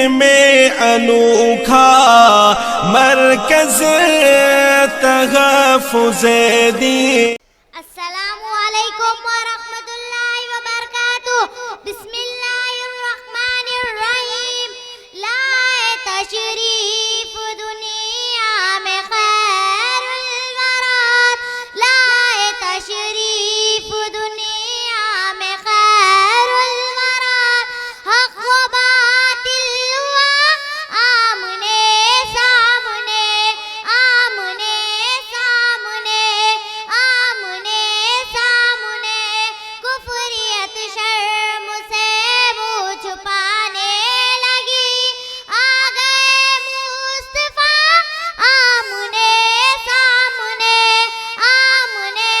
میں انوکھا مرکز تحفظ دین. السلام علیکم ورحمۃ اللہ وبرکاتہ. بسم اللہ الرحمن الرحیم. لائے تشریف دنیا میں خیر الورات، لائے تشریف دنیا میں خیر الورات. حق و باطل ہوا آمنے سامنے، آمنے سامنے، آمنے سامنے. کفریت شرم سے منہ چھپانے لگی، آ گئے مصطفیٰ آمنے سامنے، آمنے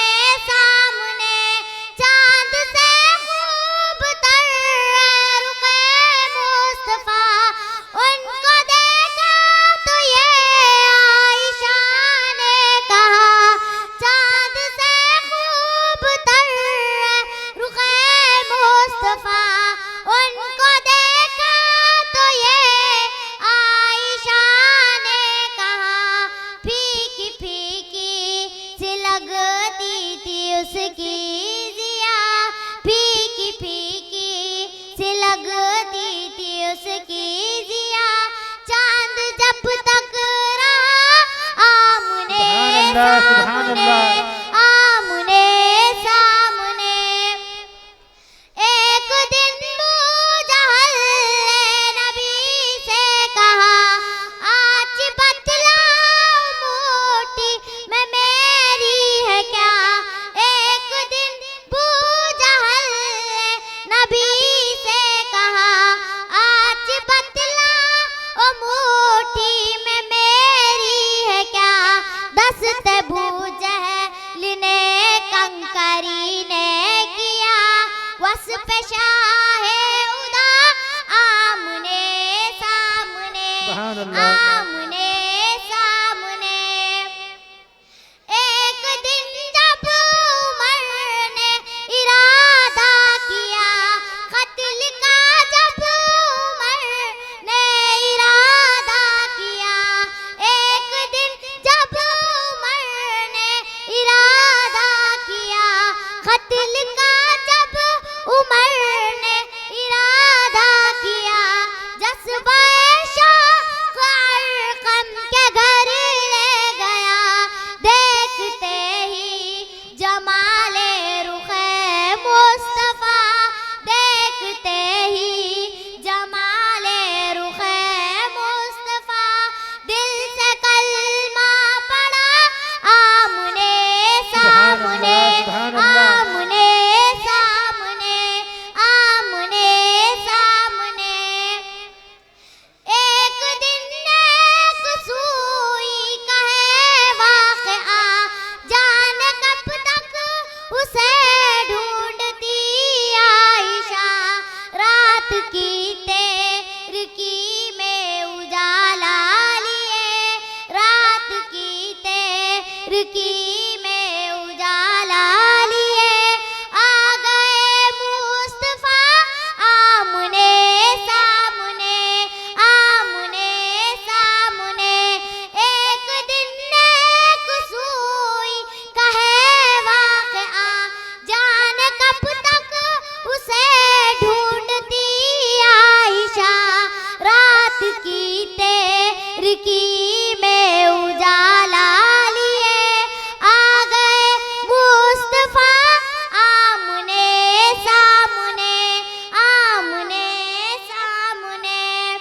سامنے. چاند سے خوب تر رخ مصطفیٰ، ان کو دیکھا تو یہ عائشہ نے کہا. چاند سے خوب تر رخ مصطفیٰ، ان کو دیکھا تو یہ عائشہ نے کہا. پھیکی پھیکی سی لگتی تھی اس کی ضیا، پھیکی پھیکی سی لگتی تھی اس کی ضیا. چاند جب تک رہا آمنے سامنے، آمنے سامنے. ایک دن ابو جہل نے نبی سے کہا، آج بتلاؤ موٹی میں میری ہے کیا. ایک دن ابو جہل نے نبی سے کہا، آج بتلاؤ موٹی میں میری ہے کیا. دست ابو جہل نے کنکری نے کیا، وصف شاہ خدا آمنے سامنے، آمنے سامنے. ایک دن جب عمر نے ارادہ کیا قتل کا، جب عمر نے ارادہ کیا. ایک دن جب عمر نے ارادہ کیا قتل کا، جب عمر نے ارادہ کیا. جذبہ شوق ارقم کے گھر لے گیا، دیکھتے ہی جمال رخ مصطفیٰ، دیکھتے ہی جمال رخ مصطفیٰ. دل سے کلمہ پڑا آمنے سامنے، آمنے سامنے، آمنے سامنے. ایک دن ایک سوئی کا ہے واقعہ، جانے کب تک اسے ڈھونڈتی عائشہ. رات کی تاریکی میں اجالا لیے، رات کی تاریکی میں اجالا لیے. آ گئے مصطفیٰ آمنے سامنے، آمنے سامنے. ایک دن ایک سوئی کا ہے واقعہ، جانے کب تک اسے ڈھونڈتی عائشہ. رات کی تاریکی میں اجالا لیے، آ گئے مصطفیٰ آمنے سامنے، آمنے سامنے.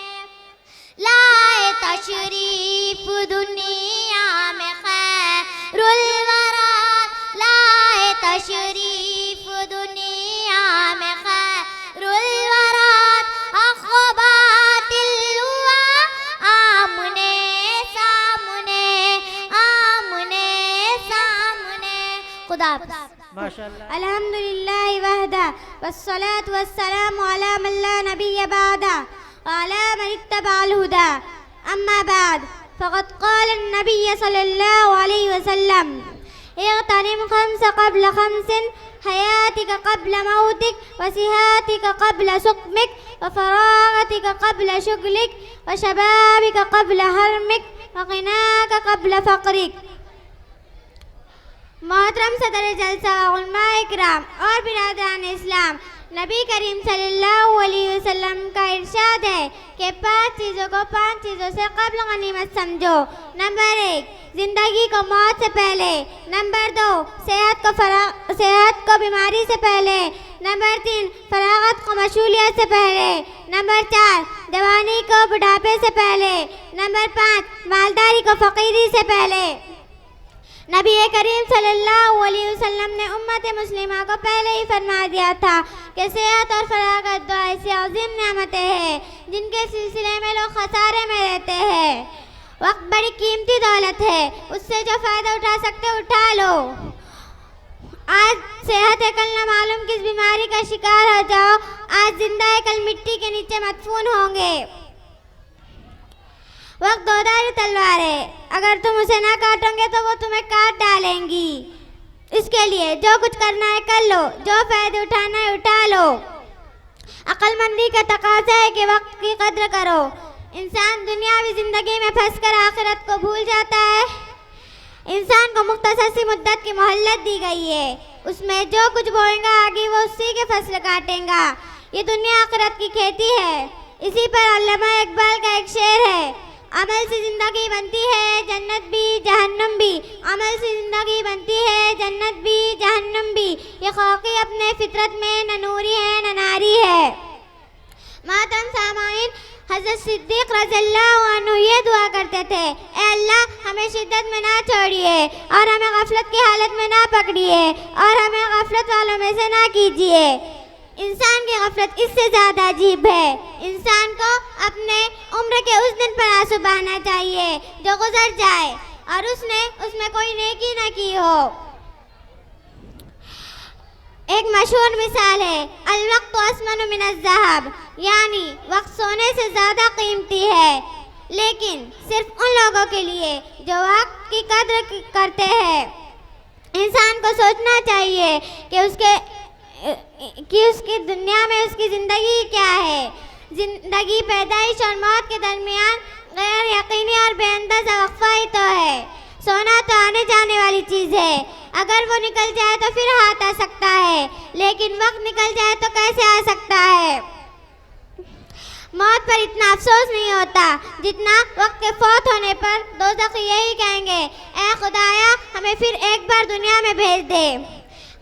لائے تشریف دنیا میں خیر الورات، لائے تشریف دنیا میں خیر الورات. حق و باطل ہوا آمنے سامنے، آمنے سامنے. خدا حافظ. الحمد للہ وحدہ والصلاة والسلام علی من لا نبی بعدہ وعلی من اتبع الہدى. اما بعد فقد قال النبی صلی اللہ علیہ وسلم، اغتنم خمس قبل خمس، حياتك قبل موتك، وصحتك قبل سقمك، وفراغتك صحتك قبل شغلك وشبابك قبل حرمك وغناك قبل فقرك. محترم صدر جلسہ و علماء اکرام اور برادران اسلام، نبی کریم صلی اللہ علیہ وسلم کا ارشاد ہے کہ 5 چیزوں کو 5 چیزوں سے قبل غنیمت سمجھو. نمبر 1 زندگی کو موت سے پہلے. نمبر 2 صحت کو بیماری سے پہلے. نمبر 3 فراغت کو مشغولیت سے پہلے. نمبر 4 جوانی کو بڑھاپے سے پہلے. نمبر 5 مالداری کو فقیری سے پہلے. نبی کریم صلی اللہ علیہ وسلم نے امت مسلمہ کو پہلے ہی فرما دیا تھا کہ صحت اور فراغت دو ایسی عظیم نعمتیں ہیں جن کے سلسلے میں لوگ خسارے میں رہتے ہیں. وقت بڑی قیمتی دولت ہے، اس سے جو فائدہ اٹھا سکتے اٹھا لو. آج صحت ہے، کل نہ معلوم کس بیماری کا شکار ہو جاؤ. آج زندہ ہے، کل مٹی کے نیچے مدفون ہوں گے. وقت دوداری تلوار ہے، اگر تم اسے نہ کاٹو گے تو وہ تمہیں کاٹ ڈالیں گی. اس کے لیے جو کچھ کرنا ہے کر لو، جو فائدے اٹھانا ہے اٹھا لو. عقل مندی کا تقاضا ہے کہ وقت کی قدر کرو. انسان دنیاوی زندگی میں پھنس کر آخرت کو بھول جاتا ہے. انسان کو مختصر سی مدت کی مہلت دی گئی ہے، اس میں جو کچھ بوئے گا آگے وہ اسی کے فصل کاٹیں گا. یہ دنیا آخرت کی کھیتی ہے. اسی پر علامہ اقبال کا ایک شعر ہے، عمل سے زندگی بنتی ہے جنت بھی جہنم بھی. عمل سے زندگی بنتی ہے جنت بھی جہنم بھی. یہ خاکی اپنے فطرت میں نہ نوری ہے نہ ناری ہے. محترم سامعین، حضرت صدیق رضی اللہ عنہ یہ دعا کرتے تھے، اے اللہ ہمیں شدت میں نہ چھوڑیے اور ہمیں غفلت کی حالت میں نہ پکڑیے اور ہمیں غفلت والوں میں سے نہ کیجیے. انسان کی غفلت اس سے زیادہ عجیب ہے. انسان کو اپنے عمر کے اس دن پر آنسو بہانا چاہیے جو گزر جائے اور اس میں کوئی نیکی نہ کی ہو. ایک مشہور مثال ہے، الوقت اسمن من الذهب، یعنی وقت سونے سے زیادہ قیمتی ہے، لیکن صرف ان لوگوں کے لیے جو وقت کی قدر کرتے ہیں. انسان کو سوچنا چاہیے کہ اس کی دنیا میں اس کی زندگی کیا ہے. زندگی پیدائش اور موت کے درمیان غیر یقینی اور بے اندازہ وقفہ ہی تو ہے. سونا تو آنے جانے والی چیز ہے، اگر وہ نکل جائے تو پھر ہاتھ آ سکتا ہے، لیکن وقت نکل جائے تو کیسے آ سکتا ہے. موت پر اتنا افسوس نہیں ہوتا جتنا وقت کے فوت ہونے پر دوزخی یہی کہیں گے، اے خدایا ہمیں پھر ایک بار دنیا میں بھیج دے.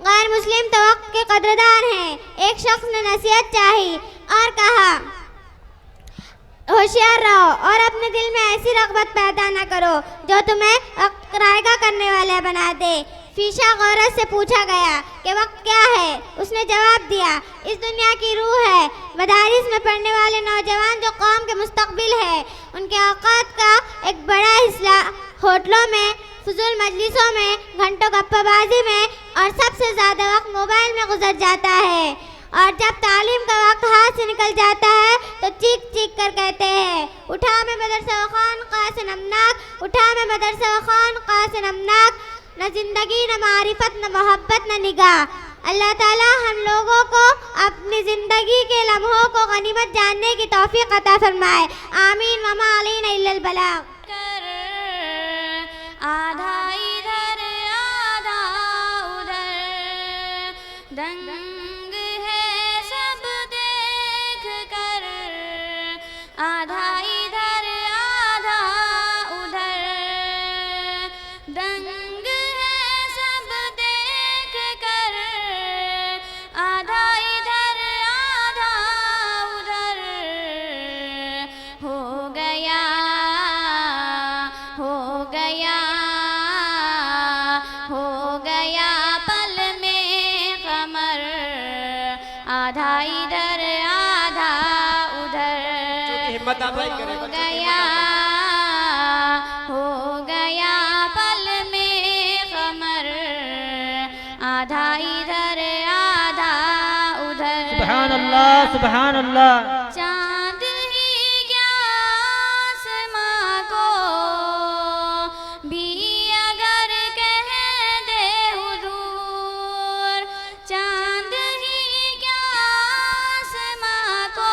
غیر مسلم تو وقت کے قدردان ہیں. ایک شخص نے نصیحت چاہی اور کہا، ہوشیار رہو اور اپنے دل میں ایسی رغبت پیدا نہ کرو جو تمہیں رائگاں کرنے والے بنا دے. فیشا غورت سے پوچھا گیا کہ وقت کیا ہے؟ اس نے جواب دیا، اس دنیا کی روح ہے. مدارس میں پڑھنے والے نوجوان جو قوم کے مستقبل ہے، ان کے اوقات کا ایک بڑا حصہ ہوٹلوں میں، فضول مجلسوں میں، گھنٹوں گپا بازی میں اور سب سے زیادہ وقت موبائل میں گزر جاتا ہے. اور جب تعلیم کا وقت ہاتھ سے نکل جاتا ہے تو چیخ چیخ کر کہتے ہیں، اٹھا میں مدرسہ و خانقاہ سے نمناک، اٹھا میں مدرسہ و خانقاہ سے نمناک. نہ زندگی، نہ معرفت، نہ محبت، نہ نگاہ. اللہ تعالی ہم لوگوں کو اپنی زندگی کے لمحوں کو غنیمت جاننے کی توفیق عطا فرمائے. آمین. وما علینا الا البلاغ. آدھا ادھر آدھا ادھر، دنگ ہے سب دیکھ کر. آدھا ادھر آدھا ادھر، دنگ ہے سب دیکھ کر. آدھا ادھر آدھا ادھر، ہو گیا ہو گیا ہو گیا پل میں قمر. آدھا ادھر آدھا ادھر، ہو گیا ہو گیا پل میں قمر. آدھا ادھر آدھا ادھر. سبحان اللہ سبحان اللہ. چاند ہی کیا آسماں کو بھی اگر کہہ دے حضور. چاند ہی کیا آسماں کو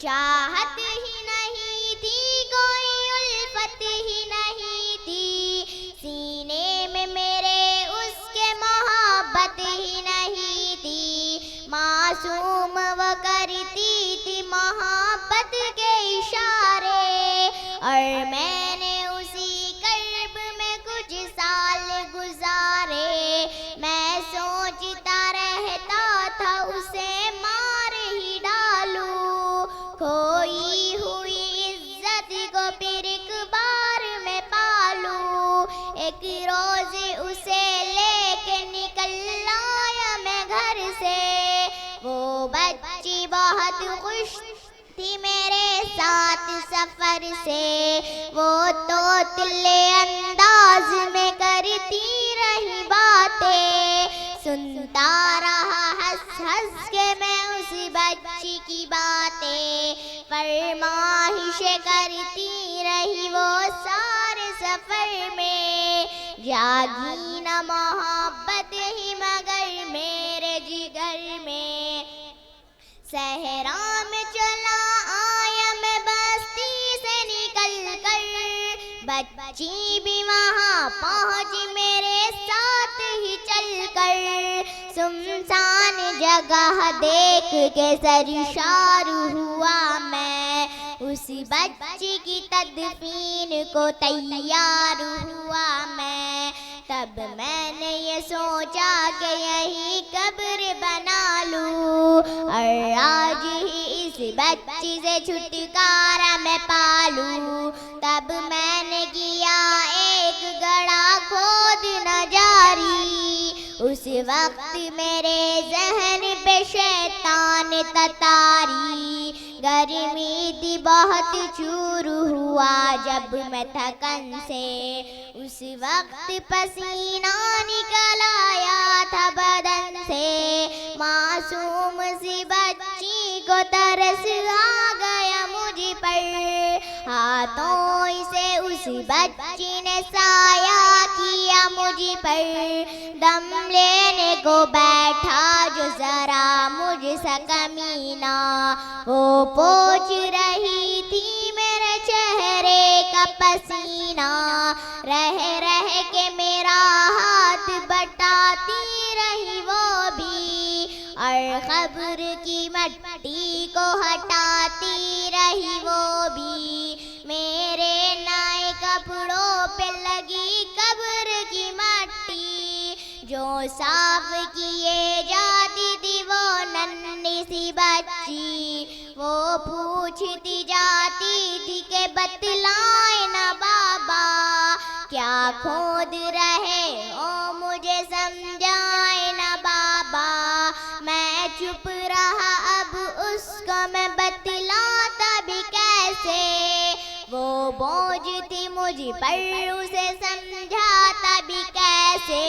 چاہت ہی نہیں تھی، کوئی الفت ہی نہیں تھی، سینے میں میرے اس کے محبت ہی نہیں تھی، معصوم وہ کرتی تھی محبت کے اشارے، اور میں نے اسی کرب میں کچھ سال گزارے، میں سوچتا رہتا تھا اسے مار ہی ڈالوں، کھوئی ہوئی عزت کو پھر ایک بار میں پالوں، ایک روز اسے لے کے نکل آیا میں گھر سے، وہ بچی بہت خوش تھی میرے ساتھ سفر سے، وہ توتلے انداز میں کرتی رہی باتیں، سنتا رہا ہنس ہنس کے میں اس بچی کی باتیں، فرمائشیں کرتی رہی وہ سارے سفر میں، جاگی نہ محبت ہی مگر میرے جگر میں، صحرا میں چلا آیا میں بستی سے نکل کر، بچی بھی وہاں پہنچ میرے ساتھ ہی چل کر، سنسان جگہ دیکھ کے سرشار ہوا میں، اس بچی کی تدفین کو تیار ہوا میں، تب میں نے یہ سوچا کہ یہی قبر بنا لوں، اور آج ہی اس بچی سے چھٹکارا میں پالوں، تب میں نے کیا ایک گڑھا کھودنا جاری، اس وقت میرے ذہن پہ شیطان تتاری، گرمی تھی بہت شروع ہوا جب میں تھکن سے، اس وقت پسینہ نکل آیا تھا بدن سے، معصوم سی بچی کو ترس آ گیا مجھ پر، ہاتھوں سے اس بچی نے سایہ کیا مجھ پر، دم لینے کو بیٹھا جو ذرا مجھ سا کمینہ، وہ پوچھ رہی تھی میرے چہرے کا پسینہ، رہ رہ کے میرا ہاتھ بٹاتی رہی وہ بھی، اور قبر کی مٹی کو ہٹاتی رہی وہ بھی، میرے نئے کپڑوں پہ لگی قبر کی مٹی، جو صاف کیے جاتی تھی وہ ننھی سی بچی، وہ پوچھتی جاتی تھی کہ بتلائے نا بابا، کیا کھود رہے ہو مجھے سمجھائے نا بابا، میں چپ رہا اب اس کو میں بتلاتا بھی کیسے، وہ بوجھ تھی مجھ پر اسے سمجھاتا بھی کیسے،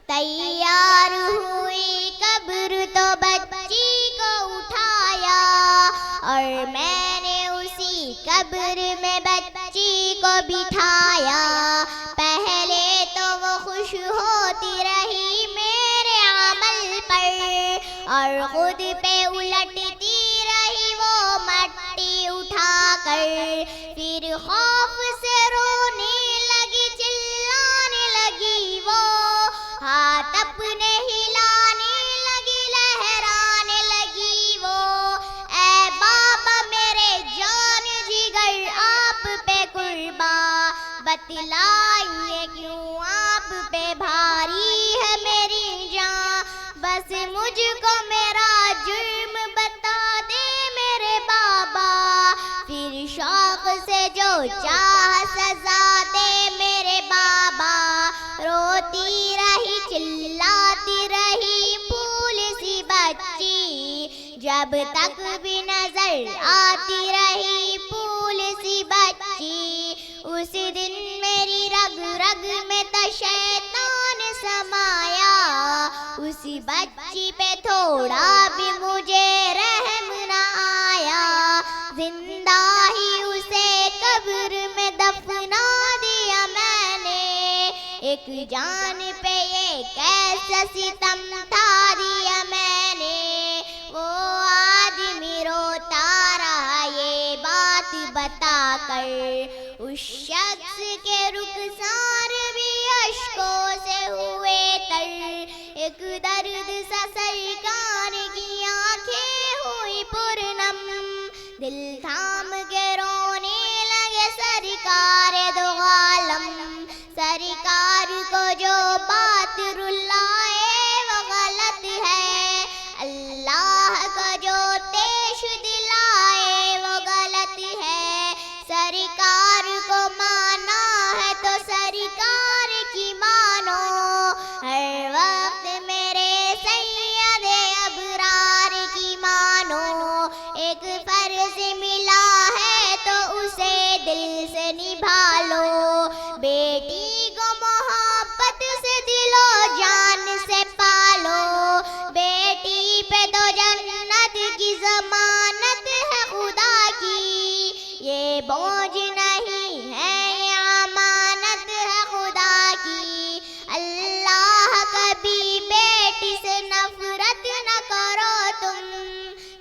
تیار ہوئی قبر تو بچی کو اٹھایا، اور میں نے اسی قبر میں بچی کو بٹھایا، پہلے تو وہ خوش ہوتی رہی میرے عمل پر، اور خود پہ الٹتی رہی وہ مٹی اٹھا کر، پھر خوف سے رونے لگی چلانے لگی وہ، ہاتھ اپنے ہلانے لگی لہرانے لگی وہ، اے بابا میرے جان جگر آپ پہ قربان، بتلائیے کیوں آپ پہ بھاری ہے میری جان، بس مجھ کو میرا جرم بتا دے میرے بابا، پھر شوق سے جو چاہ سزا دے میرے بابا، روتی رہی چلاتی رہی پھول سی بچی، جب تک بھی نظر آتی رہی پھول سی بچی، اس دن میری رگ رگ میں تا شیطان سمایا، اس بچی پہ تھوڑا بھی مجھے رحم نہ آیا، زندہ ہی اسے قبر میں دفنا دیا میں نے، ایک جان پہ یہ کیسا ستم ڈھا دیا میں نے، وہ آدمی روتا بتا کر. اس شخص کے رخسار بھی اشکوں سے ہوئے تر. ایک درد سا سرکار کی آنکھیں ہوئی پرنم. دل تھام کے رونے لگے سرکار دو عالم. سرکار کو جو بات رلائے وہ غلط ہے. اللہ کو جو تیش دلائے وہ غلط ہے. سرکار کو مانا ہے تو سرکار کی مانو. ہر وقت میرے سید ابرار کی مانو. ایک فرض ملا ہے تو اسے دل سے نبھا لو. بیٹی کو محبت سے دل و جان سے پالو. بیٹی پہ تو جنت کی ضمانت ہے خدا کی. یہ بوجھ نہیں ہے یہ امانت ہے خدا کی. اللہ کبھی بیٹی سے نفرت نہ کرو تم.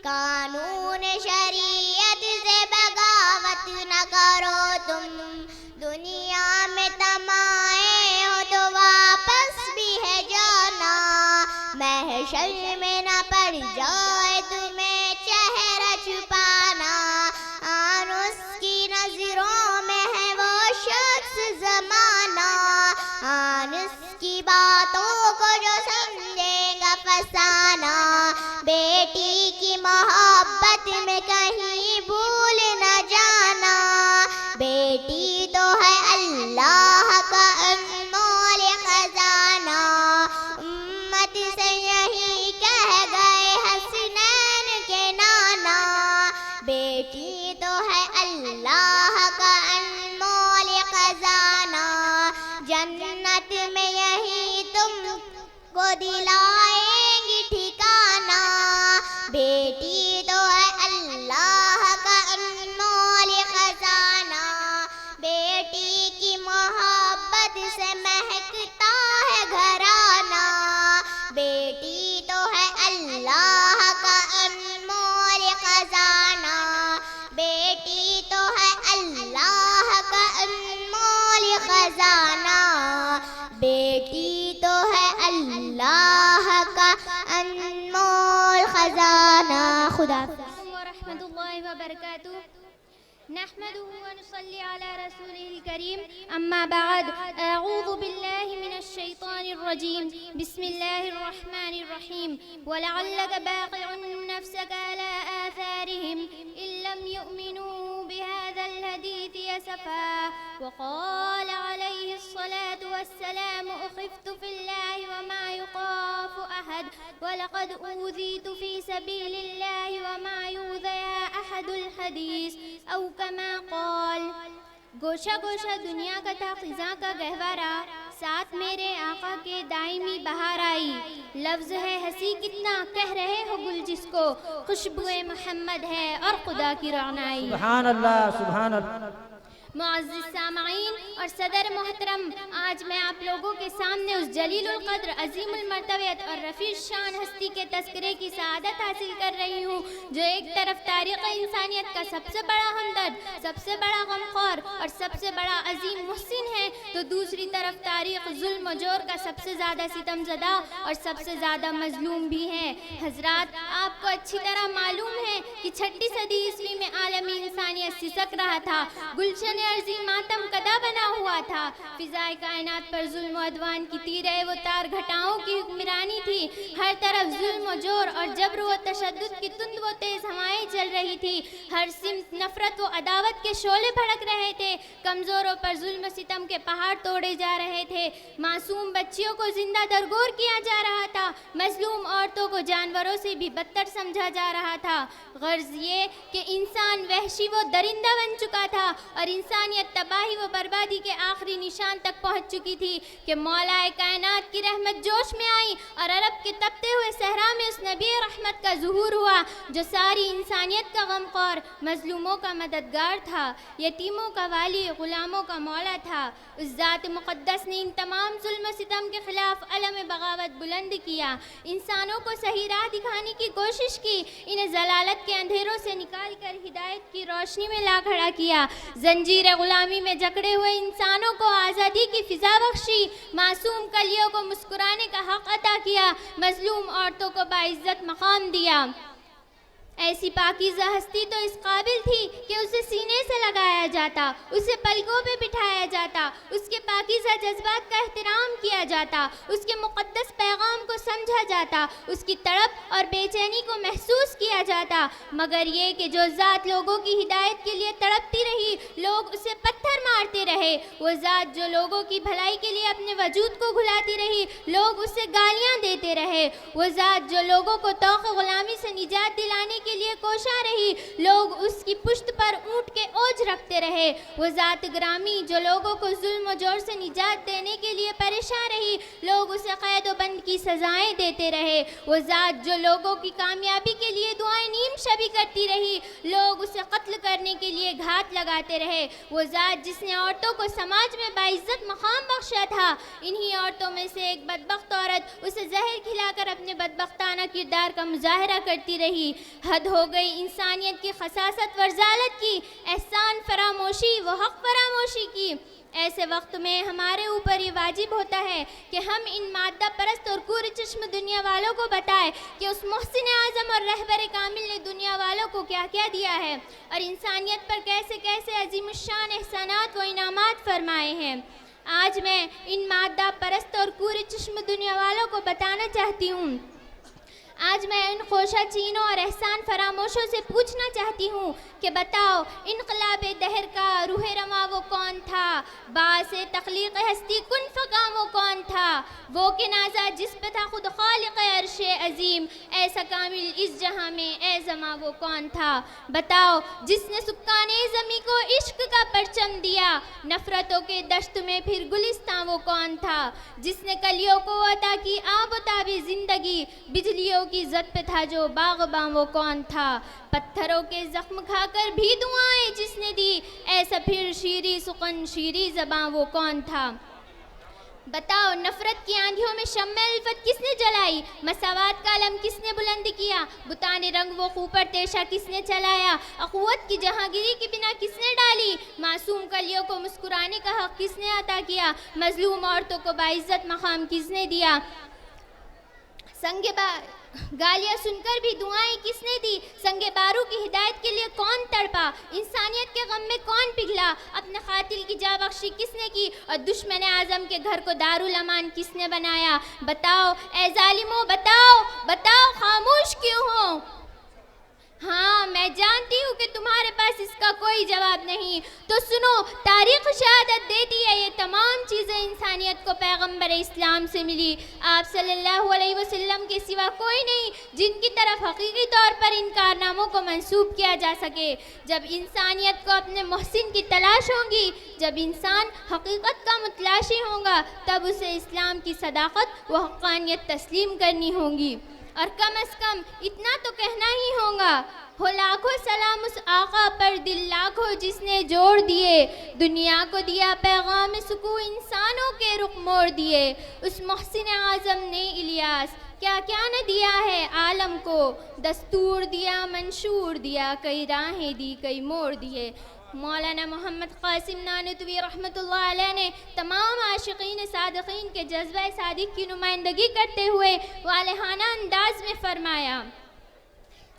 قانون شریعت سے بغاوت نہ کرو تم. دنیا میں تمائے ہو تو واپس بھی ہے جانا. محشر میں نہ پڑ جائے تمہیں چہرہ چھپانا. آن اس کی نظروں میں ہے وہ شخص زمانہ. آن اس کی باتوں کو جو سمجھے گا فسانہ. بیٹی کی محبت میں کہیں بھول نہ جانا. بیٹی تو ہے اللہ کا انمول خزانہ. امت سے یہی کہہ گئے حسنین کے نانا. بیٹی تو ہے اللہ کا انمول خزانہ. جنت میں یہی تم کو دلائیں گی ٹھکانہ. بیٹی تو ہے اللہ کا انمول خزانہ. بیٹی کی محبت سے مہکتا ہے گھرانہ. بیٹی تو ہے اللہ کا انمول خزانہ. بیٹی تو ہے اللہ کا انمول خزانہ. بیٹی تو ہے اللہ کا انمول خزانہ. خدا ورحمۃ اللہ وبرکاتہ. نحمده ونصلي على رسوله الكريم. أما بعد، أعوذ بالله من الشيطان الرجيم. بسم الله الرحمن الرحيم. ولعلك باقع نفسك على آثارهم إن لم يؤمنوا بهذا الحديث أسفا. وقال عليه الصلاة والسلام: أخفت في الله وما يخاف أحد ولقد أوذيت في سبيل الله وما يؤذى أحد الحديث أو كما قال. گوشہ گوشہ دنیا کا تھا خزاں کا گہوارہ. ساتھ میرے آقا کے دائمی بہار آئی. لفظ ہے ہنسی کتنا کہہ رہے ہو گل جس کو. خوشبوئے محمد ہے اور خدا کی رعنائی. سبحان اللہ سبحان اللہ. معزز سامعین اور صدر محترم، آج میں آپ لوگوں کے سامنے اس جلیل القدر، عظیم المرتبت اور رفیع شان ہستی کے تذکرے کی سعادت حاصل کر رہی ہوں، جو ایک طرف تاریخ انسانیت کا سب سے بڑا ہمدرد، سب سے بڑا غمخوار اور سب سے بڑا عظیم محسن ہے، تو دوسری طرف تاریخ ظلم و جور کا سب سے زیادہ ستم زدہ اور سب سے زیادہ مظلوم بھی ہے. حضرات، آپ کو اچھی طرح معلوم ہے کہ 6 صدی عیسوی میں عالمی انسانیت سسک رہا تھا. گلشن عرضی ماتم کدا بنا ہوا تھا. فضائے کائنات پر ظلم و عدوان کی تیرے و تار گھٹاؤں کی حکمرانی تھی. ہر طرف ظلم و جور اور جبر و تشدد کی تند و تیز ہوائیں چل رہی تھی. ہر سمت نفرت و عداوت کے شعلے بھڑک رہے تھے. کمزوروں پر ظلم و ستم کے پہاڑ توڑے جا رہے تھے. معصوم بچیوں کو زندہ درگور کیا جا رہا تھا. مظلوم عورتوں کو جانوروں سے بھی بدتر سمجھا جا رہا تھا. غرض یہ کہ انسان وحشی و درندہ بن چکا تھا اور انسانیت تباہی و بربادی کے آخری نشان تک پہنچ چکی تھی کہ مولا کائنات کی رحمت جوش میں آئی اور عرب کے تپتے ہوئے صحرا میں اس نبی رحمت کا ظہور ہوا جو ساری انسانیت انسانیت کا غمخور، مظلوموں کا مددگار تھا، یتیموں کا والی، غلاموں کا مولا تھا۔ اس ذات مقدس نے ان تمام ظلم و ستم کے خلاف علم بغاوت بلند کیا، انسانوں کو صحیح راہ دکھانے کی کوشش کی، انہیں ضلالت کے اندھیروں سے نکال کر ہدایت کی روشنی میں لا کھڑا کیا، زنجیر غلامی میں جکڑے ہوئے انسانوں کو آزادی کی فضا بخشی، معصوم کلیوں کو مسکرانے کا حق عطا کیا، مظلوم عورتوں کو باعزت مقام دیا۔ ایسی پاکیزہ ہستی تو اس قابل تھی کہ اسے سینے سے لگایا جاتا، اسے پلکوں پہ بٹھایا جاتا، اس کے پاکیزہ جذبات کا احترام کیا جاتا، اس کے مقدس پیغام کو سمجھا جاتا، اس کی تڑپ اور بے چینی کو محسوس کیا جاتا، مگر یہ کہ جو ذات لوگوں کی ہدایت کے لیے تڑپتی رہی، لوگ اسے پتھر مارتے رہے، وہ ذات جو لوگوں کی بھلائی کے لیے اپنے وجود کو گھلاتی رہی، لوگ اسے گالیاں دیتے رہے، وہ ذات جو لوگوں کو طوق غلامی سے نجات دلانے کے لیے کوشاں رہی، لوگ اس کی پشت پر اونٹ کے اوجھ رکھتے رہے، وہ ذات گرامی جو لوگوں کو ظلم و جور سے نجات دینے کے لیے پریشان رہی، لوگ اسے قید و بند کی سزائیں دیتے رہے، وہ ذات جو لوگوں کی کامیابی کے لیے دعائیں نیم شبی کرتی رہی، لوگ اسے قتل کرنے کے لیے گھات لگاتے رہے، وہ ذات جس نے عورتوں کو سماج میں باعزت مقام بخشا تھا، انہی عورتوں میں سے ایک بدبخت عورت اسے زہر کھلا کر اپنے بدبختانہ کردار کا مظاہرہ کرتی رہی۔ حد ہو گئی انسانیت کی خساست و رذالت کی، احسان فراموشی و حق فراموشی کی۔ ایسے وقت میں ہمارے اوپر یہ واجب ہوتا ہے کہ ہم ان مادہ پرست اور کور چشم دنیا والوں کو بتائیں کہ اس محسن اعظم اور رہبر کامل نے دنیا والوں کو کیا کیا دیا ہے اور انسانیت پر کیسے کیسے عظیم الشان احسانات و انعامات فرمائے ہیں۔ آج میں ان مادہ پرست اور کور چشم دنیا والوں کو بتانا چاہتی ہوں، آج میں ان خوشہ چینوں اور احسان فراموشوں سے پوچھنا چاہتی ہوں کہ بتاؤ انقلاب دہر کا روح رواں وہ کون تھا، باعث تخلیق ہستی کن فکاں وہ کون تھا، وہ کہ نازا جس پہ تھا خود خالق عرش عظیم، ایسا کامل اس جہاں میں اے زماں وہ کون تھا، بتاؤ جس نے سکان زمیں کو عشق کا پرچم دیا، نفرتوں کے دشت میں پھر گلستان وہ کون تھا، جس نے کلیوں کو عطا کی آب و تاب زندگی، بجلیوں کی زد پہ تھا جو باغباں وہ کون تھا، پتھروں کے زخم کھا کر بھی دعائیں جس نے دی، ایسا پھر شیریں سخن شیریں زباں وہ کون تھا۔ بتاؤ نفرت کی آندھیوں میں شمع الفت کس نے جلائی، مساوات کا علم کس نے بلند کیا، بتانے رنگ وہ خوپر تیشہ کس نے چلایا، اخوت کی جہانگیری کی بنا کس نے ڈالی، معصوم کلیوں کو مسکرانے کا حق کس نے عطا کیا، مظلوم عورتوں کو باعزت مقام کس نے دیا، سنگ گالیاں سن کر بھی دعائیں کس نے دی، سنگ بارو کی ہدایت کے لیے کون تڑپا، انسانیت کے غم میں کون پگھلا، اپنے قاتل کی جاں بخشی کس نے کی اور دشمن اعظم کے گھر کو دارالامان کس نے بنایا، بتاؤ اے ظالموں بتاؤ، بتاؤ خاموش کیوں ہو۔ ہاں میں جانتی ہوں کہ تمہارے پاس اس کا کوئی جواب نہیں، تو سنو تاریخ شہادت دیتی ہے یہ تمام چیزیں انسانیت کو پیغمبر اسلام سے ملی، آپ صلی اللہ علیہ وسلم کے سوا کوئی نہیں جن کی طرف حقیقی طور پر ان کارناموں کو منسوب کیا جا سکے۔ جب انسانیت کو اپنے محسن کی تلاش ہوگی، جب انسان حقیقت کا متلاشی ہوگا، تب اسے اسلام کی صداقت و حقانیت تسلیم کرنی ہوگی، اور کم از کم اتنا تو کہنا ہی ہوگا، ہو لاکھوں سلام اس آقا پر دل لاکھوں جس نے جوڑ دیے، دنیا کو دیا پیغام سکو انسانوں کے رخ موڑ دیے، اس محسن اعظم نے الیاس کیا کیا نہ دیا ہے عالم کو، دستور دیا منشور دیا، کئی راہیں دی کئی موڑ دیے۔ مولانا محمد قاسم نانوتوی رحمۃ اللہ علیہ نے تمام عاشقین صادقین کے جذبہ صادق کی نمائندگی کرتے ہوئے والہانہ انداز میں فرمایا،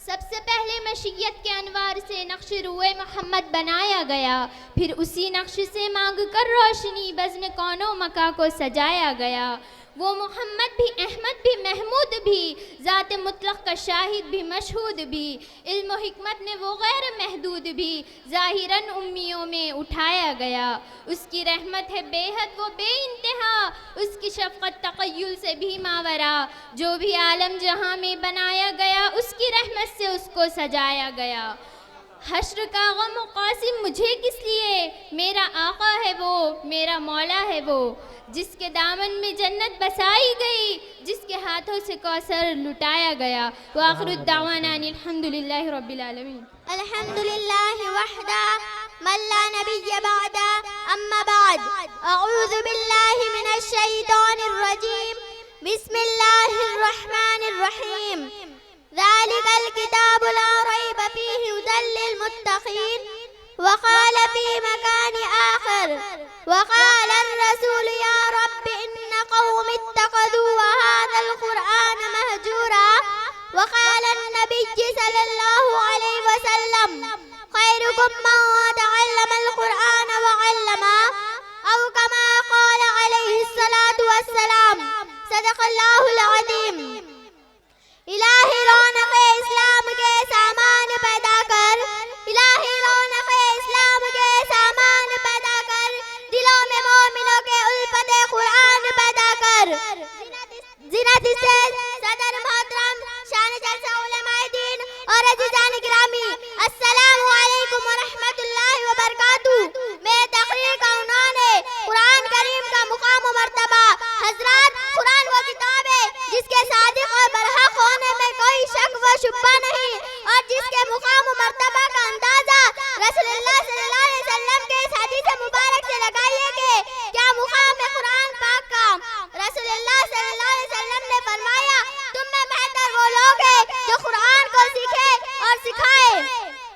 سب سے پہلے مشیت کے انوار سے نقش روئے محمد بنایا گیا، پھر اسی نقش سے مانگ کر روشنی بزم کون و مکاں کو سجایا گیا، وہ محمد بھی احمد بھی محمود بھی، ذات مطلق کا شاہد بھی مشہود بھی، علم و حکمت میں وہ غیر محدود بھی، ظاہراً امیوں میں اٹھایا گیا، اس کی رحمت ہے بے حد وہ بے انتہا، اس کی شفقت تقیل سے بھی ماورا، جو بھی عالم جہاں میں بنایا گیا اس کی رحمت سے اس کو سجایا گیا۔ حشر کا غم و قاسم مجھے کس لیے، میرا آقا ہے وہ، میرا مولا ہے وہ، جس کے دامن میں جنت بسائی گئی، جس کے ہاتھوں سے کوثر لٹایا گیا۔ وآخر الدعوانا ان الحمدللہ رب العالمین۔ الحمد لله وحده من لا نبي بعده أما بعد أعوذ بالله من الشيطان الرجيم بسم الله الرحمن الرحيم ذلك الكتاب لا ريب فيه هدى للمتقين وقال في مكان آخر وقال الرسول يا رب إن قوم اتخذوا هذا القرآن مهجورا وقال النبي صلى الله عليه وسلم خيركم من تعلم القرآن وعلمه أو كما قال عليه الصلاة والسلام صدق الله العظيم۔ الہی رونق اسلام کے سامان پیدا کر، الہی رونق اسلام کے سامان پیدا کر، دلوں میں مومنوں کے الفت قرآن پیدا کر۔ زینت سے صدر محترم شان جلسہ علماء دین اور عزیزان گرامی، السلام علیکم ورحمۃ اللہ وبرکاتہ۔ میرے تقریر کا عنوان ہے قرآن کریم کا مقام و مرتبہ۔ حضرات، قرآن وہ کتاب ہے جس کے صادق اور برحق ہونے میں کوئی شک و شبہ نہیں، اور جس کے مقام و مرتبہ کا اندازہ رسول اللہ صلی اللہ علیہ وسلم کے اس حدیث مبارک سے لگائیے کہ کیا مقام ہے قرآن پاک کا۔ رسول اللہ صلی اللہ علیہ وسلم نے فرمایا، تم میں بہتر وہ لوگ ہیں جو قرآن کو سیکھے اور سکھائے۔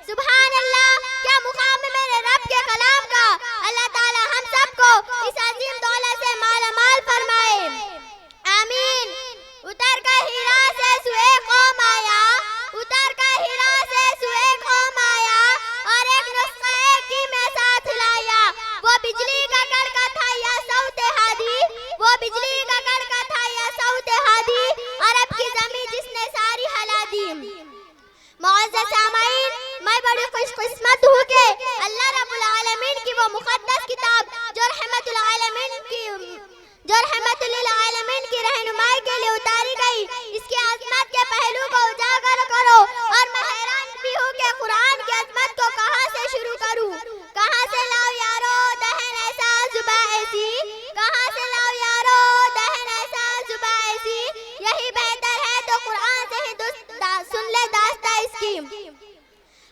سبحان اللہ، کیا مقام ہے میرے رب کے کلام کا۔ اللہ تعالی ہم سب کو اس عظیم دولت سے مالا مال فرمائے، آمین۔ اتر کر ہیرا سے سوئے قوم آیا، اتر کر ہیرا سے سوئے قوم آیا، اور ایک نسخہ کی میں ساتھ لایا۔ وہ بجلی کا کڑکا تھا یا صوت ہادی، وہ بجلی کا کڑکا تھا یا صوت ہادی، عرب کی زمین جس نے ساری ہلا دی۔ معزز سامعین، میں بڑی خوش قسمت ہوں کہ اللہ رب العالمین کی وہ مقدس کتاب جو رحمت للعالمین کی رہنمائی کے لیے اتاری گئی، اس کی عظمت کے پہلو کو اجاگر کرو۔ اور میں حیران بھی ہوں کہ قرآن کی عظمت کو کہاں سے شروع کروں، کہاں سے لاؤ یارو دہن ایسا زباں ایسی، کہاں سے لاؤ یارو دہن ایسا زباں ایسی، یہی بہتر ہے تو قرآن سے ہی سن لے داستہ اس کی۔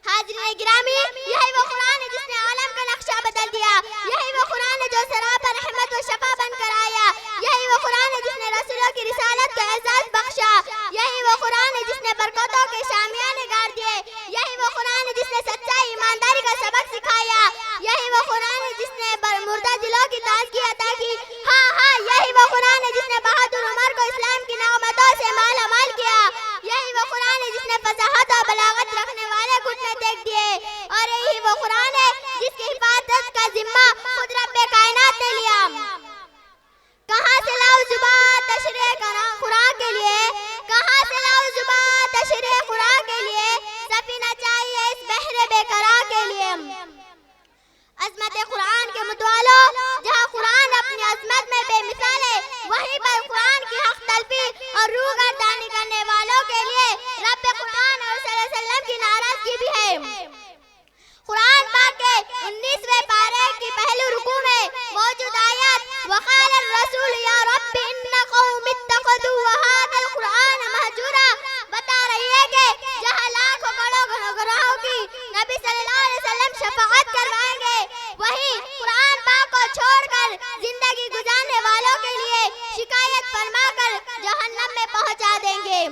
حاضرین گرامی، یہی وہ قرآن ہے جس نے عالم کا نقشہ بدل دیا، یہی وہ قرآن ہے جو سراپا رحمت و شفا بن کر آیا، یہی وہ قرآن ہے جس نے رسولوں کی رسالت کو اعزاز بخشا، یہی وہ قرآن ہے جس نے برکتوں کے شامیانے گاڑ دیے، یہی وہ قرآن ہے جس نے سچائی ایمانداری کا سبق سکھایا، یہی وہ قرآن ہے جس نے مردہ دلوں کی تازگی عطا کی، ہاں ہاں یہی وہ قرآن ہے جس نے بہادر عمر کو اسلام کی نعمتوں سے مالا مال کیا، یہی وہ قرآن ہے جس نے فصاحت اور بلاغت رکھنے والے گھٹنے ٹیک دیے، اور یہی وہ قرآن ہے جس کی حفاظت کا ذمہ خود رب کائنات نے لیا۔ کہاں سے لاؤ زبان تشریح قرآن کے لیے، کہاں سے لاؤ زبان تشریح قرآن کے لیے، سفینہ چاہیے اس بحر بے قرار کے لیے۔ عظمت قرآن کے متوالو، جہاں قرآن اپنی عظمت میں بے مثال ہے، وہیں پر قرآن کی حق تلفی اور روح گردانی کرنے والوں کے لیے رب قرآن اور صلی اللہ علیہ وسلم کی ناراضگی بھی ہے۔ قرآن پاک کے 19ویں پارے کی پہلو رکوع میں موجود آیت وقال الرسول یا رب ان قوم اتخذوا هذا القرآن مہجورا بتا رہی ہے کہ جہاں لاکھوں کروڑوں گناہوں کی نبی صلی اللہ علیہ وسلم شفاعت کروائیں گے، وہیں قرآن پاک کو چھوڑ کر زندگی گزارنے والوں کے لیے شکایت فرما کر جہنم میں پہنچا دیں گے۔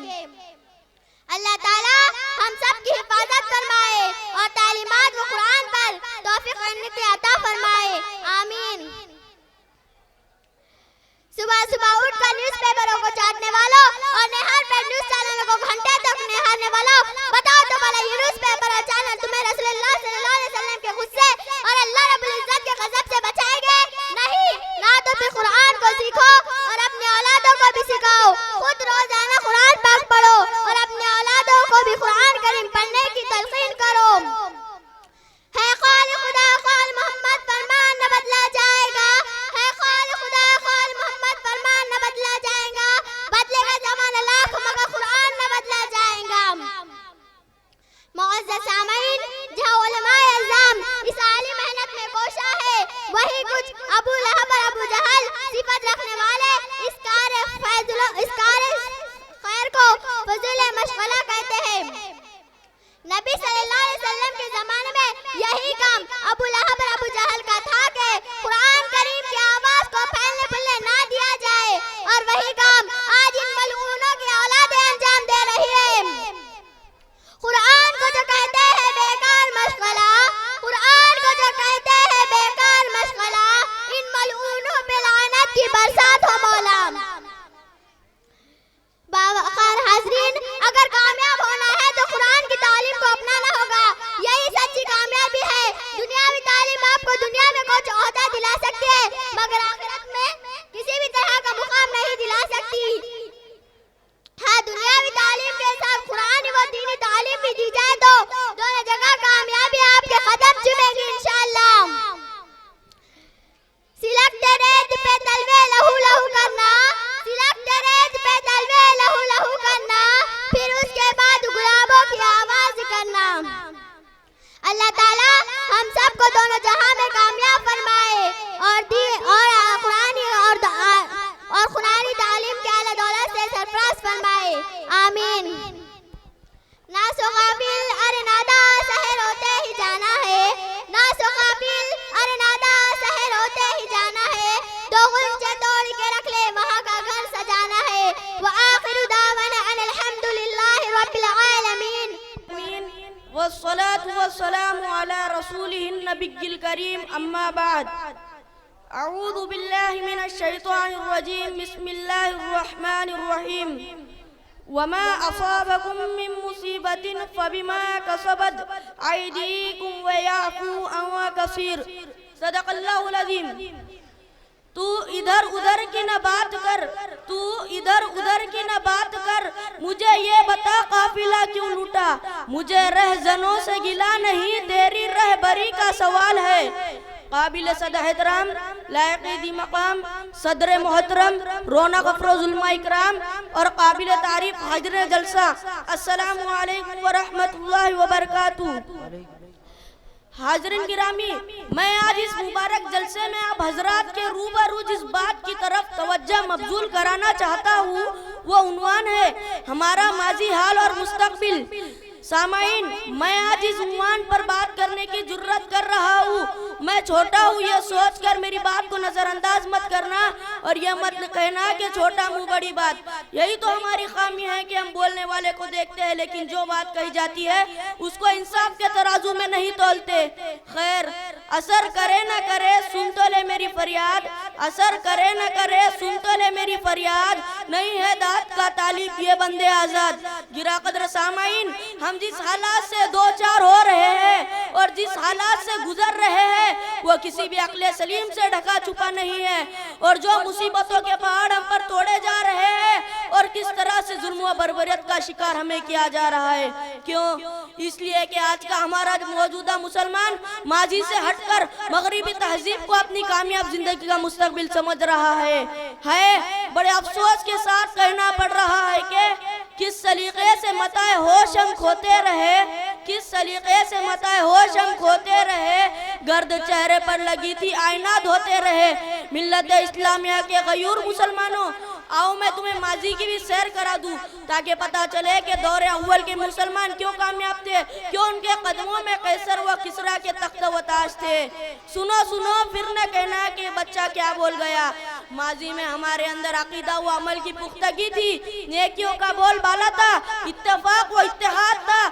اللہ تعالیٰ ہم سب کی حفاظت فرمائے اور تعلیمات و قرآن پر توفیق کی عطا فرمائے، آمین۔ صبح صبح اٹھ کر نیوز پیپروں کو چاٹنے والوں اور نہار پر نیوز چینلوں کو گھنٹے تک نہارنے والوں، بتاؤ تو بھلا یہ نیوز پیپر اور چینل تمہیں رسول اللہ صلی اللہ علیہ وسلم کے غصے اور اللہ رب العزت کے غضب سے بچائیں گے؟ نہیں، نہ تو پھر قرآن کو سیکھو اور اپنے اولادوں کو بھی سکھاؤ، خود روزانہ قرآن پاک پڑھو اور اپنے اولادوں کو بھی قرآن کریم پڑھنے کی تلقین کرو۔ ہے قول خدا قول محمد فرمان نہ بدلا جائے گا، ہے قول خدا قول محمد فرمان نہ بدلا جائے گا، بدلے گا زمانہ لاکھ مگر قرآن نہ بدلا جائے گا۔ معزز وہی کچھ ابو لہب اور ابو جہل صفت رکھنے والے اس کار خیر کو فضول مشغلہ کہتے ہیں۔ نبی صلی اللہ علیہ وسلم کے زمانے میں یہی کام ابو لہب اور ابو جہل کا تھا کہ قرآن کریم کی آواز کو پھیلنے پھولنے نہ دیا جائے، اور وہی کام آج ان ملعونوں کی اولادیں انجام دے رہی ہے۔ قرآن کو جو کہتے ہیں بیکار مشغلہ، قرآن کو جو کہتے ہیں بیکار مشغلہ، ان ملعونوں پہ لعنت کی برسات ہو مولا۔ باوقار حاضرین، اگر کامیاب ہونا ہے تو قرآن کی تعلیم کو اپنانا ہوگا، یہی سچی کامیابی ہے۔ دنیاوی تعلیم آپ کو دنیا میں کچھ عہدہ دلا سکتی ہے مگر آخرت میں کسی بھی طرح کا مقام نہیں دلا سکتی۔ ہاں، دنیاوی تعلیم کے ساتھ قرآنی و دینی تعلیم بھی دی جائے تو دونوں جگہ کامیابی آپ کے قدم چومے گی انشاءاللہ۔ سلگتے ریت پہ تلوے لہو لہو کرنا، سلگتے ریت پہ تلوے لہو لہو کرنا، پھر اس کے بعد گلابوں کی آواز کرنا۔ اللہ تعالیٰ ہم سب کو دونوں جہاں میں کامیاب فرمائے اور قرآنی تعلیم کے اعلیٰ دولت سے سرفراز فرمائے، آمین۔ ناس و قابل ارے نادا سحر ہوتے ہی جانا ہے، ناس و قابل ارے نادا سحر ہوتے ہی جانا ہے، دو غنچے توڑ کے رکھ لے وہاں کا گھر سجانا ہے۔ وآخر دعوانا ان الحمدللہ رب العالمین۔ والصلاة والسلام على رسوله النبي الكريم أما بعد أعوذ بالله من الشيطان الرجيم بسم الله الرحمن الرحيم وما أصابكم من مصيبة فبما كسبت أيديكم ويعفو عن كثير صدق الله العظيم۔ تو ادھر ادھر کی نہ بات کر، تو ادھر ادھر کی نہ بات کر، مجھے یہ بتا قافلہ کیوں لوٹا، مجھے رہزنوں سے گلا نہیں، تیری رہبری کا سوال ہے۔ قابل صد احترام لائق دی مقام صدر محترم رونق افروز علماء اکرام اور قابل تعریف حاضر جلسہ، السلام علیکم ورحمۃ اللہ وبرکاتہ۔ حاضرین گرامی، میں آج اس مبارک جلسے میں آپ حضرات کے روبرو جس بات کی طرف توجہ مبذول کرانا چاہتا ہوں وہ عنوان ہے ہمارا ماضی، حال اور مستقبل۔ سامعین، میں آج اس عنوان پر بات کرنے کی جرت کر رہا ہوں، میں چھوٹا ہوں یہ سوچ کر میری بات کو نظر انداز مت کرنا اور یہ مت کہنا کہ چھوٹا منہ بڑی بات۔ یہی تو ہماری خامی ہے کہ ہم بولنے والے کو دیکھتے ہیں لیکن جو بات کہی جاتی ہے اس کو انصاف کے ترازو میں نہیں تولتے۔ خیر، اثر کرے نہ کرے سن تو لے میری فریاد، اثر کرے نہ کرے سن تو لے میری فریاد، نہیں ہے داد کا طالب یہ بندے آزاد۔ گرا قدر سامعین، ہم جس حالات سے دو چار ہو رہے ہیں اور جس حالات سے گزر رہے ہیں وہ کسی بھی عقل سلیم سے ڈھکا چھپا نہیں ہے، اور جو مصیبتوں کے پہاڑ ہم پر توڑے جا رہے ہیں اور کس طرح سے ظلم و بربریت کا شکار ہمیں کیا جا رہا ہے۔ کیوں؟ اس لیے کہ آج کا ہمارا موجودہ مسلمان ماضی سے ہٹ کر مغربی تہذیب کو اپنی کامیاب زندگی کا مستقبل سمجھ رہا ہے۔ بڑے افسوس کے ساتھ کہنا پڑ رہا ہے کہ کس سلیقے سے متاع ہوش ہم کھوتے رہے، کس سلیقے سے متاع ہوش ہم کھوتے رہے، گرد چہرے پر لگی تھی آئینہ دھوتے رہے۔ ملت اسلامیہ کے غیور مسلمانوں، آؤ میں تمہیں ماضی کی بھی سیر کرا دوں تاکہ پتا چلے کہ دور اول کے مسلمان کیوں کامیاب تھے، کیوں ان کے قدموں میں قیصر و کسریٰ کے تخت و تاج تھے۔ سنو سنو پھر نہ کہنا کہ بچہ کیا بول گیا۔ ماضی میں ہمارے اندر عقیدہ و عمل کی پختگی تھی، نیکیوں کا بول بالا تھا، اتفاق و اتحاد تھا،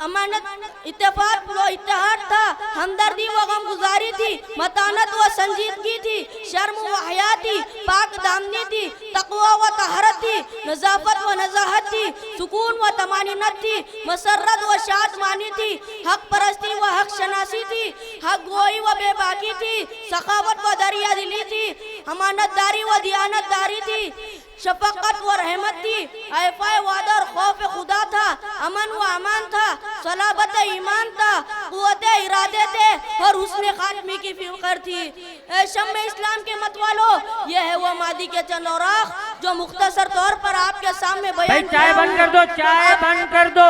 امانت اتفاق و اتحاد تھا، ہمدردی و غم گزاری تھی، متانت و سنجیدگی تھی، شرم و حیا تھی، پاک دامنی تھی، تقوی و طہارت تھی، نظافت و نزاہت تھی، سکون و طمانینت تھی، مسرت و شادمانی تھی، حق پرستی و حق شناسی تھی، حق گوئی و بے باکی تھی، سخاوت و دریا دلی تھی، امانت داری و دیانت داری تھی، شفقت و رحمت تھی، عفا وعدہ اور خوف خدا تھا، امن و امان تھا، صلابت ایمان تھا، قوت ارادے تھے اور حسن خاتمی کی فکر تھی۔ اے شمع اسلام کے متوالو، یہ ہے وہ ماضی کے چند اوراق جو مختصر طور پر آپ کے سامنے بیان چائے بند کر دو، چائے بند کر دو،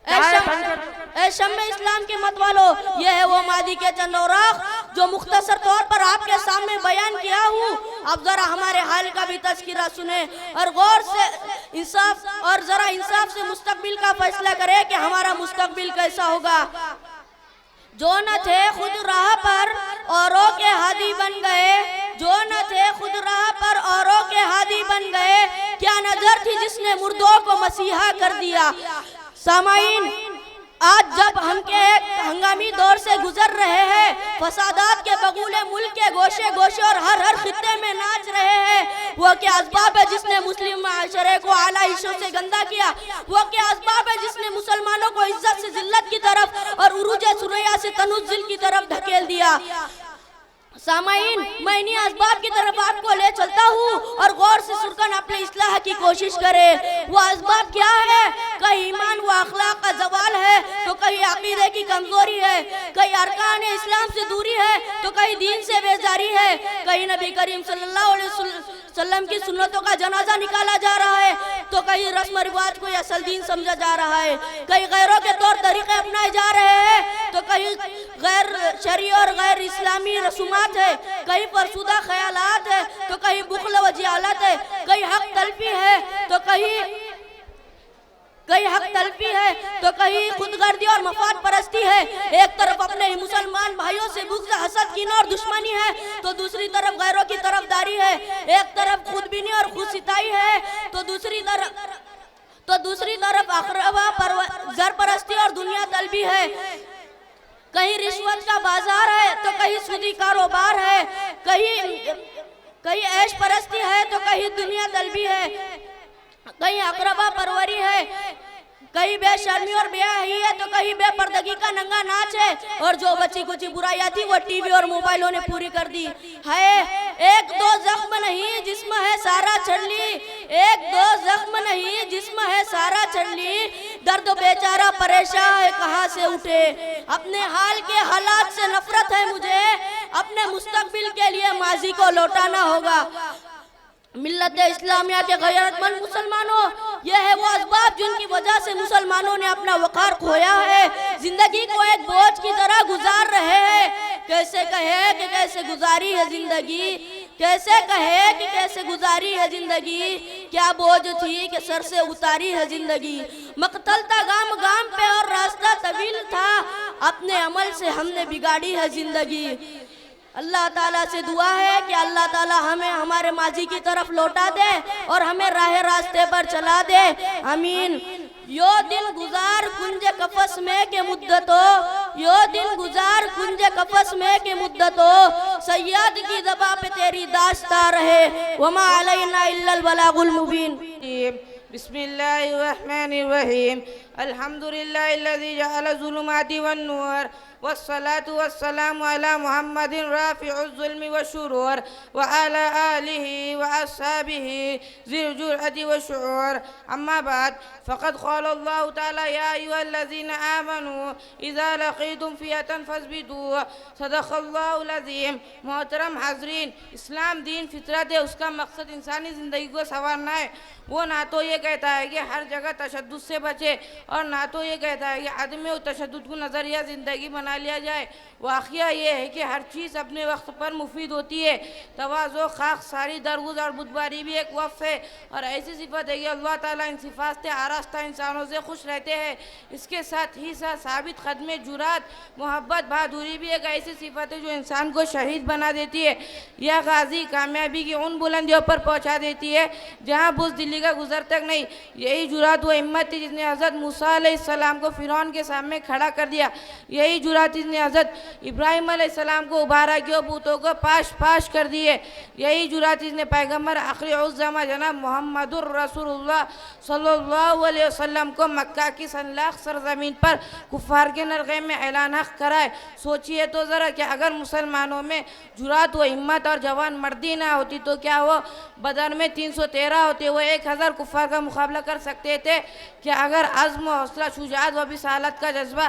اے چائے بند کر دو۔ اے شمع اسلام کے مت والو، یہ ہے وہ ماضی کے چند اوراق جو مختصر طور پر آپ کے سامنے بیان کیا ہوں۔ اب ذرا ہمارے حال کا بھی تذکرہ سنیں اور غور سے انصاف سے مستقبل کا فیصلہ کریں کہ ہمارا مستقبل کیسا ہوگا۔ جو نہ تھے خود راہ پر اوروں کے ہادی بن گئے، جو نہ تھے خود راہ پر اوروں کے ہادی بن گئے، کیا نظر تھی جس نے مردوں کو مسیحا کر دیا۔ سامعین، آج جب ہم کے ایک ہنگامی دور سے گزر رہے ہیں، فسادات کے بغولے ملک کے گوشے گوشے اور ہر خطے میں ناچ رہے ہیں، وہ کیا اسباب ہے جس نے مسلم معاشرے کو اعلیٰ عیشوں سے گندہ کیا؟ وہ کیا اسباب ہے جس نے مسلمانوں کو عزت سے ذلت کی طرف اور عروج ثریا سے تنزل کی طرف دھکیل دیا؟ سامعین، میں انہی اسباب کی طرف آپ کو لے چلتا ہوں اور غور سے سرکن اپنے اصلاح کی کوشش کرے۔ وہ اسباب کیا ہے؟ کہیں ایمان و اخلاق کا زوال ہے تو کہیں عقیدے کی کمزوری ہے، کہیں ارکان اسلام سے دوری ہے تو کہیں دین سے بیزاری ہے، کہیں نبی کریم صلی اللہ علیہ وسلم کی سنتوں کا جنازہ نکالا جا رہا ہے تو کہیں رسم و رواج کو اصل دین سمجھا جا رہا ہے، کہیں غیروں کے طور طریقے اپنائے جا رہے ہیں تو کہیں غیر شرعی اور غیر اسلامی رسومات ہے، کہیں فرسودہ خیالات ہے تو کہیں بخل و جہالت ہے، کہیں حق تلفی ہے تو کہیں خود گردی اور مفاد پرستی ہے۔ ایک طرف اپنے ہی مسلمان بھائیوں سے بغض، حسد، کینہ اور دشمنی ہے تو دوسری طرف غیروں کی طرفداری ہے۔ ایک طرف خود بینی اور خود ستائی ہے تو دوسری طرف اقربا زر پرستی اور دنیا طلبی ہے۔ کہیں رشوت کا بازار ہے تو کہیں سودی کاروبار ہے، کہیں عیش پرستی ہے تو کہیں دنیا طلبی ہے، کہیں اقربا پروری ہے، کہیں بے شرمی اور بے حیائی ہے تو کہیں بے پردگی کا ننگا ناچ ہے، اور جو بچی کچھ برائیاں تھی وہ ٹی وی اور موبائلوں نے پوری کر دی ہے۔ ایک دو زخم نہیں جسم ہے سارا چڑلی، ایک دو زخم نہیں جسم ہے سارا چڑلی، درد بیچارہ پریشان ہے کہاں سے اٹھے۔ اپنے حال کے حالات سے نفرت ہے مجھے، اپنے مستقبل کے لیے ماضی کو لوٹانا ہوگا۔ ملت اسلامیہ کے غیرت مند مسلمانوں، یہ ہے وہ اسباب جن کی وجہ سے مسلمانوں نے اپنا وقار کھویا ہے، زندگی کو ایک بوجھ کی طرح گزار رہے ہیں۔ کیسے کہے کہ کیسے گزاری ہے زندگی، کیسے کہے کہ کیسے گزاری ہے زندگی، کیا بوجھ تھی کہ سر سے اتاری ہے زندگی۔ مقتل تھا گام گام پہ اور راستہ طویل تھا، اپنے عمل سے ہم نے بگاڑی ہے زندگی۔ اللہ تعالیٰ سے دعا ہے کہ اللہ تعالیٰ ہمیں ہمارے ماضی کی طرف لوٹا دے اور ہمیں راہ راستے پر چلا دے، آمین۔ یو دن گزار کنج کفس میں کے مدتو، یو دن گزار کنج کفس میں کے مدتو، سید کی زباں پہ تیری داستاں رہے، وما علینا الا البلاغ المبین۔ بسم اللہ الرحمن الرحیم، الحمدللہ الذی جعل الظلمات والنور، والصلاة والسلام على محمد رافع الظلم والشرور وعلى آله وأصحابه ذي الجرأة والشعور، أما بعد فقد قال الله تعالى يا أيها الذين آمنوا إذا لقيتم فئة فاثبتوا، صدق اللہ العظیم۔ محترم حاضرین، اسلام دین فطرت ہے، اس کا مقصد انسانی زندگی کو سنوارنا ہے۔ وہ نہ تو یہ کہتا ہے کہ ہر جگہ تشدد سے بچے اور نہ تو یہ کہتا ہے کہ عدم تشدد کو نظریہ زندگی بنا لیا جائے۔ واقعہ یہ ہے کہ ہر چیز اپنے وقت پر مفید ہوتی ہے۔ تواضع، خاک ساری، درگزر اور بتباری بھی ایک وصف ہے، اور ایسی صفت ہے کہ اللہ تعالیٰ ان صفات سے آراستہ انسانوں سے خوش رہتے ہیں۔ اس کے ساتھ ہی ثابت قدم، جرات، محبت، بہادری بھی ایک ایسی صفت ہے جو انسان کو شہید بنا دیتی ہے یا غازی کامیابی کی ان بلندیوں پر پہنچا دیتی ہے جہاں بزدلی کا گزر تک نہیں۔ یہی جرات و ہمت تھی جس نے حضرت موسیٰ علیہ السلام کو فرعون کے سامنے کھڑا کر دیا۔ یہی جرات جس نے حضرت ابراہیم علیہ السلام کو ابھارا کہ وہ بتوں کو پاش کر دیے۔ یہی جرات جس نے پیغمبر آخری الزماں جناب محمد الرسول اللہ صلی اللہ علیہ وسلم کو مکہ کی سنلاخ سرزمین پر کفار کے نرغے میں اعلان حق کرائے۔ سوچئے تو ذرا کہ اگر مسلمانوں میں جرات و ہمت اور جوان مردی نہ ہوتی تو کیا وہ بدر میں 313 ہوتے، وہ 1000 کفار کا مقابلہ کر سکتے تھے؟ کہ اگر عزم و حوصلہ، شجاعت و بصالت کا جذبہ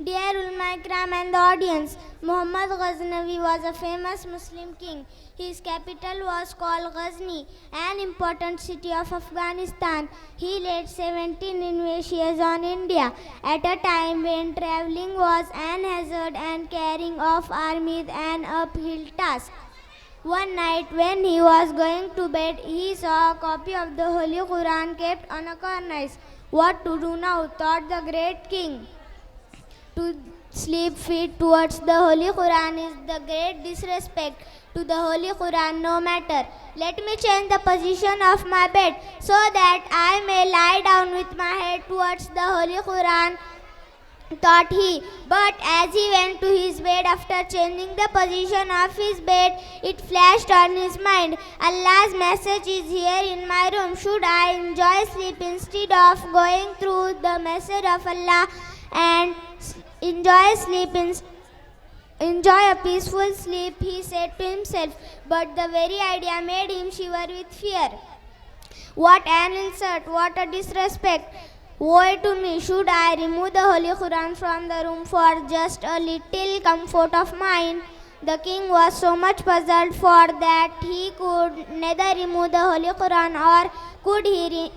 Dear ulama ikram and the audience, Muhammad Ghaznavi was a famous Muslim king. His capital was called Ghazni, an important city of Afghanistan. He led 17 invasions on India at a time when traveling was an hazard and carrying of armies an uphill task. One night when he was going to bed, he saw a copy of the Holy Quran kept on a cornice. What to do now, thought the great king. To sleep feet towards the Holy Quran is the great disrespect to the Holy Quran. No matter, let me change the position of my bed so that I may lie down with my head towards the Holy Quran, thought he. But as he went to his bed after changing the position of his bed, it flashed on his mind, Allah's message is here in my room. Should I enjoy sleep instead of going through the message of Allah and enjoy a peaceful sleep, he said to himself, but the very idea made him shiver with fear. What an insult, what a disrespect. Woe to me, should I remove the Holy Quran from the room for just a little comfort of mine? The king was so much puzzled for that he could neither remove the Holy Quran or could he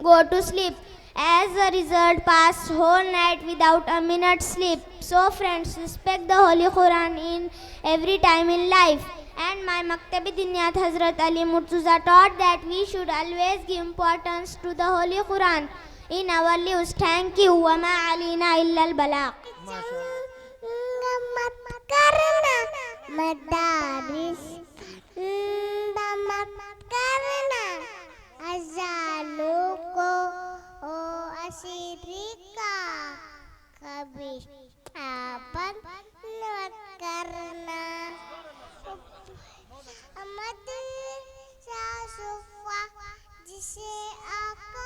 go to sleep. As a result, passed whole night without a minute's sleep. So friends, respect the Holy Quran in every time in life. And my Maktab-e-Dinyat Hazrat Ali Murtuza taught that we should always give importance to the Holy Quran in our lives. Thank you. Wa ma alina illa al-balagh. Madaris mat karna azalo ko o asirika kabhi apan mat karna madrasa sufa jise aaka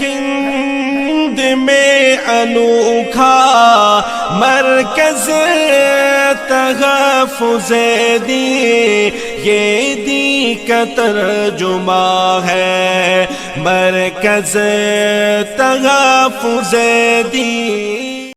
ہند میں انوکھا مرکز تحفظ دین، یہ دین کا ترجمہ ہے مرکز تحفظ دین۔